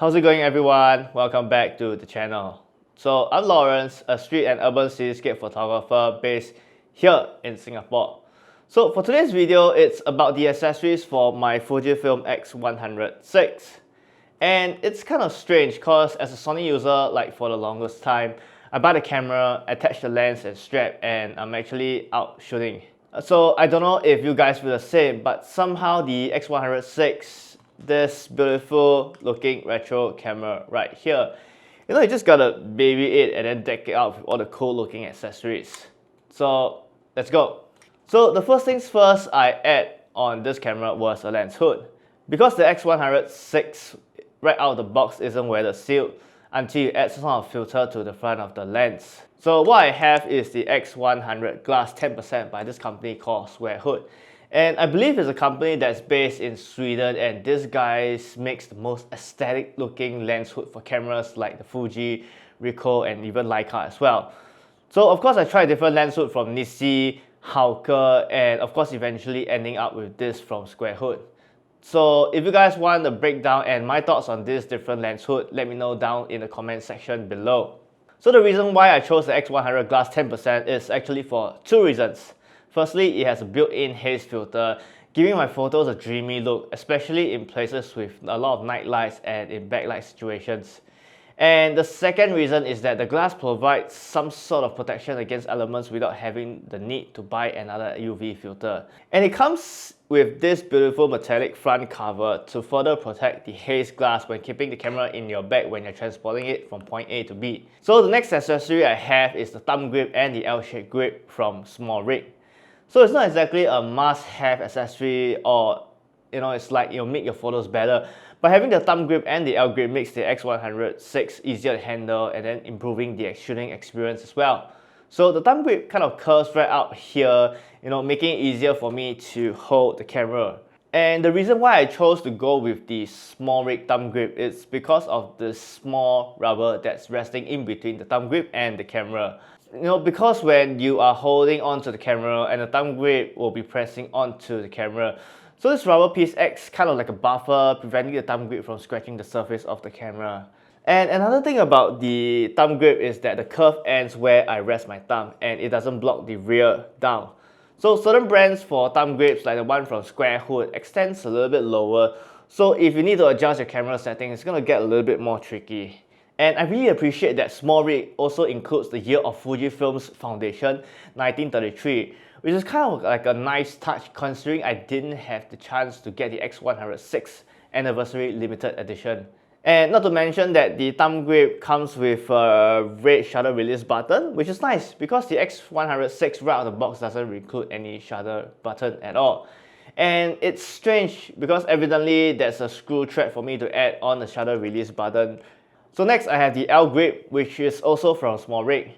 How's it going, everyone? Welcome back to the channel. So I'm Lawrence, a street and urban cityscape photographer based here in Singapore. So for today's video, it's about the accessories for my Fujifilm X100VI. And it's kind of strange because as a Sony user, like for the longest time, I buy the camera, attach the lens and strap, and I'm actually out shooting. So I don't know if you guys feel the same, but somehow the X100VI, this beautiful looking retro camera right here, you just gotta baby it and then deck it out with all the cool looking accessories. So let's go. So the first things first I add on this camera was a lens hood. Because the X100VI right out of the box isn't weather sealed until you add some sort of filter to the front of the lens. So what I have is the X100 Glass 10% by this company called Squarehood. And I believe it's a company that's based in Sweden, and this guy makes the most aesthetic looking lens hood for cameras like the Fuji, Ricoh, and even Leica as well. So of course I tried different lens hood from Nissi, Hauke, and of course eventually ending up with this from Squarehood. So if you guys want a breakdown and my thoughts on this different lens hood, let me know down in the comment section below. So the reason why I chose the X100 Glass 10% is actually for two reasons. Firstly, it has a built-in haze filter, giving my photos a dreamy look, especially in places with a lot of night lights and in backlight situations. And the second reason is that the glass provides some sort of protection against elements without having the need to buy another UV filter. And it comes with this beautiful metallic front cover to further protect the haze glass when keeping the camera in your bag when you're transporting it from point A to B. So the next accessory I have is the thumb grip and the L-shaped grip from SmallRig. So it's not exactly a must-have accessory, or it's like it'll make your photos better. But having the thumb grip and the L grip makes the X100VI easier to handle and then improving the shooting experience as well. So the thumb grip kind of curves right out here, making it easier for me to hold the camera. And the reason why I chose to go with the SmallRig thumb grip is because of the small rubber that's resting in between the thumb grip and the camera. Because when you are holding onto the camera and the thumb grip will be pressing onto the camera, so this rubber piece acts kind of like a buffer, preventing the thumb grip from scratching the surface of the camera. And another thing about the thumb grip is that the curve ends where I rest my thumb and it doesn't block the rear down. So certain brands for thumb grips, like the one from Squarehood, extends a little bit lower. So if you need to adjust your camera settings, it's going to get a little bit more tricky. And I really appreciate that SmallRig also includes the year of Fujifilm's foundation, 1933, which is kind of like a nice touch considering I didn't have the chance to get the X100VI Anniversary Limited Edition. And not to mention that the thumb grip comes with a red shutter release button, which is nice because the X100VI right out of the box doesn't include any shutter button at all. And it's strange because evidently there's a screw thread for me to add on the shutter release button. So next I have the L grip, which is also from SmallRig.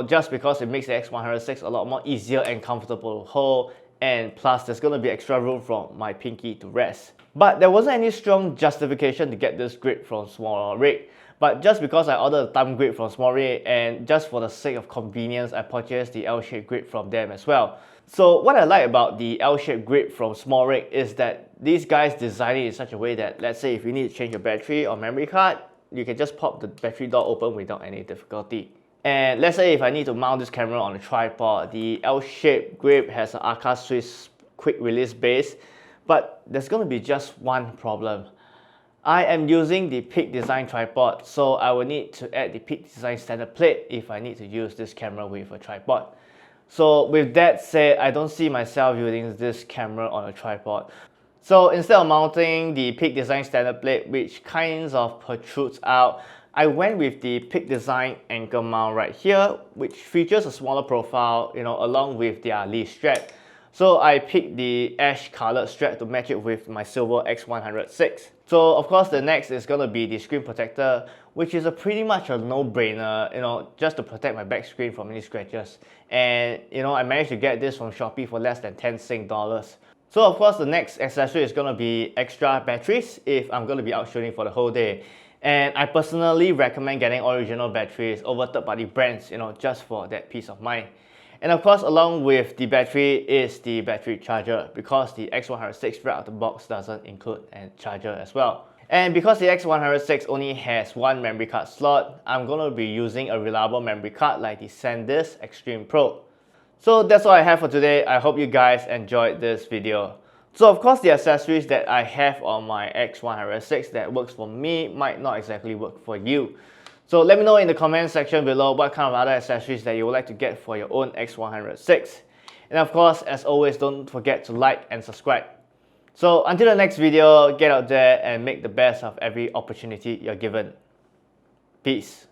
Just because it makes the X100VI a lot more easier and comfortable to hold, and plus there's going to be extra room for my pinky to rest. But there wasn't any strong justification to get this grip from SmallRig. But just because I ordered a thumb grip from SmallRig, and just for the sake of convenience, I purchased the L-shaped grip from them as well. So what I like about the L-shaped grip from SmallRig is that these guys designed it in such a way that, let's say if you need to change your battery or memory card, you can just pop the battery door open without any difficulty. And let's say if I need to mount this camera on a tripod, the L-shaped grip has an Arca Swiss quick release base, but there's going to be just one problem. I am using the Peak Design tripod, so I will need to add the Peak Design standard plate if I need to use this camera with a tripod. So with that said, I don't see myself using this camera on a tripod. So instead of mounting the Peak Design standard plate, which kind of protrudes out, I went with the Peak Design anchor mount right here, which features a smaller profile, along with their Leash strap. So I picked the ash colored strap to match it with my silver X100VI. So of course the next is going to be the screen protector, which is pretty much a no-brainer, just to protect my back screen from any scratches. And I managed to get this from Shopee for less than 10 Sing dollars. So of course the next accessory is going to be extra batteries if I'm going to be out shooting for the whole day. And I personally recommend getting original batteries over third-party brands, just for that peace of mind. And of course, along with the battery is the battery charger, because the X100VI right out of the box doesn't include a charger as well. And because the X100VI only has one memory card slot, I'm going to be using a reliable memory card like the Sandisk Extreme Pro. So that's all I have for today. I hope you guys enjoyed this video. So of course the accessories that I have on my X100VI that works for me might not exactly work for you. So let me know in the comment section below what kind of other accessories that you would like to get for your own X100VI. And of course, as always, don't forget to like and subscribe. So until the next video, get out there and make the best of every opportunity you're given. Peace.